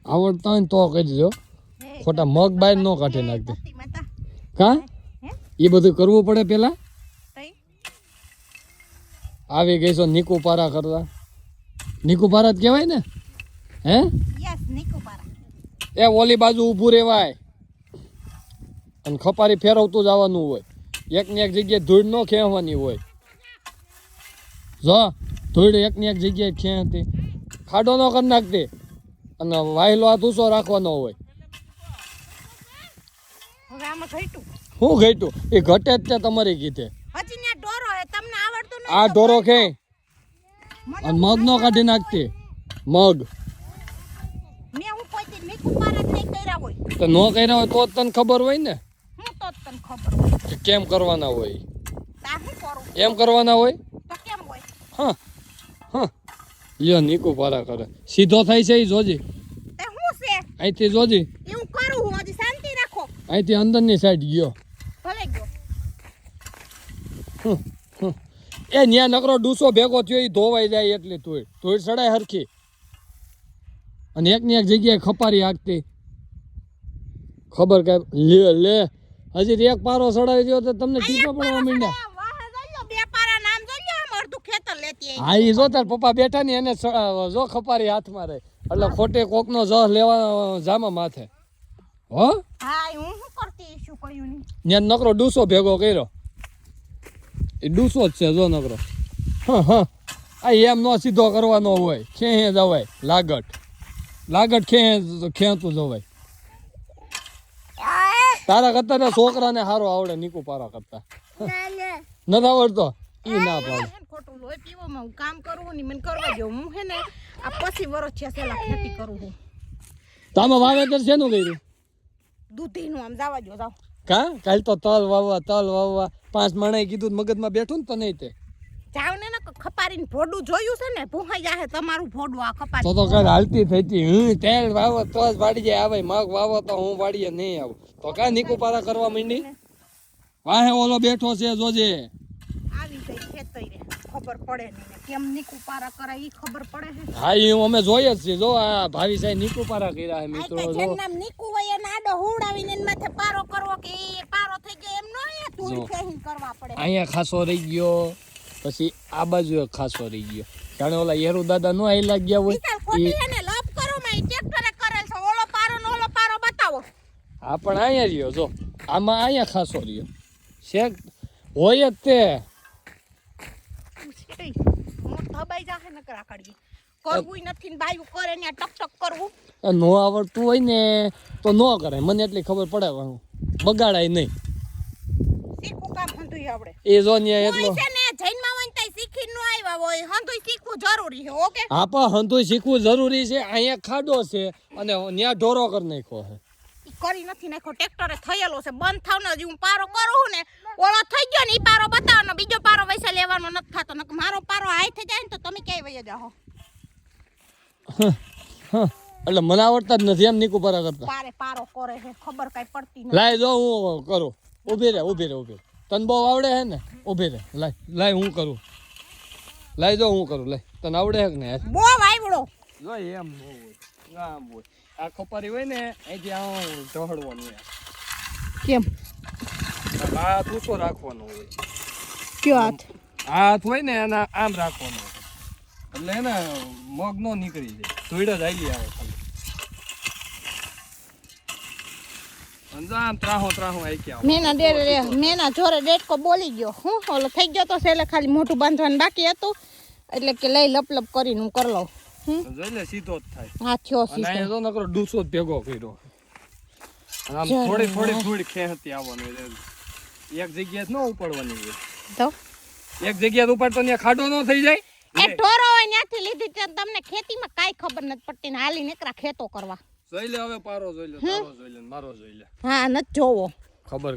આવડતા હોય ને તો કહી દેજો ખોટા મગ બાય ન કાઢી નાખતી કા એ બધું કરવું પડે પેલા આવી ગઈ છો નીકુ પારા કરતા નીકુ પારા જ કહેવાય ને હે એ ઓલી બાજુ ઊભું રહેવાય અને ખપારી ફેરવતું જવાનું હોય એક ને એક જગ્યાએ ધૂળ ન ખેંચવાની હોય જો ધૂળ એક ની એક જગ્યાએ ખેંચતી ખાડો ન કરી નાખતી અને વાયલો હાથ ઊંચો રાખવાનો હોય શું ઘટ્યું એ ઘટે જ છે તમારી કીધે આ ઢોરો ખે અને મગ નો કાઢી નાખતી મગ તો નો કર્યા હોય તો જ તને ખબર હોય ને કે કેમ કરવાના હોય એમ કરવાના હોય હા હા લ્યો નીકુ પારા કરે સીધો થાય છે એ જોજી અહીંથી જોજી અહીંથી અંદરની સાઈડ ગયો એ ન્યા નકરો ડૂસો ભેગો થયો એ ધોવાઈ જાય એટલી ધૂળ સડાય હરખી અને એક ની એક જગ્યાએ ખપારી હાકતી ખબર કઈ લે હજી એક પારો સડાવી દો તો તમને ટીપા પડવા માંડ્યા હા એ જો તાર પપ્પા બેઠા ને એને જો ખપારી હાથમાં રહે એટલે ખોટે કોક નો જહ લેવા જામા માથે હો ત્યાં નકરો ડૂસો ભેગો કર્યો એ ડૂસો જ છે જો નકરો હા હા આ એમ નો સીધો કરવાનો હોય ખેંચે જવાય લાગટ ખેંચતું જવાય તારા કરતા ને છોકરાને સારો આવડે નીકુ પારા કરતા નથી આવડતો ઈ ના પાડે ખોટું લોહી પીવામાં હું કામ કરું ને મને કરવા દો હું હે ને આ પછી વર્ષ છે સેલા ખેતી કરું હું તમે વાવેતર શેનું કર્યું દૂધીનું આમ જવા દો જાવ કા કાલ તો તલ વાવવા 5 માણાએ કીધું મગજમાં બેઠું ને તો નહીં તે જાવ ને ખપારીને ભોડું જોયું છે ને ભૂહાઈ જાહે તમારું ભોડું આ ખપારી તો કાલ હાલતી થઈતી તેલ વાવો તો જ વાડી જાય આવે મગ વાવો તો હું વાડીએ નહીં આવું તો કા નીકુ પારા કરવા માંડી વાહે ઓલો બેઠો છે જોજે આવી ગઈ ખેતઈ રે ખબર પડે નહીં કેમ નીકુ પારા કરે ઈ ખબર પડે છે હા ઈ અમે જોઈએ જ છે જો આ ભાવી સાહેબ નીકુ પારા કર્યા છે મિત્રો જો જેન નામ નીકુ હોય એને આડો હુડાવીને એન માથે પારો કરવો કે એ પારો થઈ ગયો એમ નો એ ધૂળ ફેહીન કરવા પડે અહીંયા ખાસો રહી ગયો પછી આ બાજુ એક ખાસો રહી ગયો જાણે ઓલા યેરુ દાદા નો આઈ લાગ્યા હોય ખોટી એને લપ કરો માં ટ્રેક્ટરે કરેલ છે ઓલો પારો નો ઓલો પારો બતાવો હા પણ અહીંયા રહ્યો જો આમાં અહીંયા ખાસો રહ્યો શેક હોય જ તે ધબાઈ જાહે નકરા કાઢી કરવું નથી ને બાયું કરે ને ટક ટક કરવું નો આવડતું હોય ને તો નો કરે મને એટલી ખબર પડે બગાડાય નહીં શીખવું કામ હંધુય આવડે એ જો ને એટલો છે ને જૈનમાં હોય તઈ શીખી ન આવ્યા હોય હંધુય શીખવું જરૂરી છે ઓકે હા પણ હંધુય શીખવું જરૂરી છે અહીંયા ખાડો છે અને ન્યા ઢોરો કરી નાખ્યો છે કરી નથી નાખ્યો ટ્રેક્ટરે થયેલો છે બંધ થાવનો જ હું પારો કરું ને ઓલો થઈ ગયો ને ઈ પારો બતાવવાનો બીજો પારો પૈસા લેવાનો નથી થતો ને મારો પારો હાઈ થઈ જાય ને તો તમે ક્યાંય વયા જાઓ એટલે મને આવડતા જ નથી એમ નીકુ પારા કરતા પારો કરે છે ખબર કઈ પડતી નથી લાય જો હું કરું ઊભી રે તને બહુ આવડે હે ને ઊભી રે લાય હું કરું લાય જો હું કરું લાય તને આવડે હે કે ને બહુ આવડો જો એમ ન હોય આમ હોય આ ખપારી હોય ને અહીંથી આમ ઢહડવાનું હોય કેમ હાથ ઊંચો રાખવાનો હોય કયો હાથ હોય ને એના આમ રાખવાનો હોય એટલે એને મગ નો નીકળી જાય ધૂળ જ આલી આવે ખાલી અંજામ ત્રાહો આઈ મેના જોરે ડેટકો બોલી ગયો હું ઓલો થઈ ગયો તો સેલે ખાલી મોઢું બાંધવાનું બાકી હતું એટલે કે લઈ લપ કરીને હું કરી લઉં જોઈ લે સીધો જ થાય હા થયો સીધો અને જો નકરો ડૂસો જ ભેગો કર્યો આમ થોડી ખેંચતી આવવાનું એક જગ્યાએ ન ઉપાડવાની હોય તો એક જગ્યાએ ઉપાડ તો ત્યાં ખાડો ન થઈ જાય એ ઢોરો હોય ત્યાંથી લીધી તમને ખેતીમાં કાઈ ખબર નથી પડતી ને હાલી નીકળા ખેતો કરવા જોઈ લે હવે પારો જોઈ લે તારો જોઈ લે મારો જોઈ લે હા નથી જોવો ખબર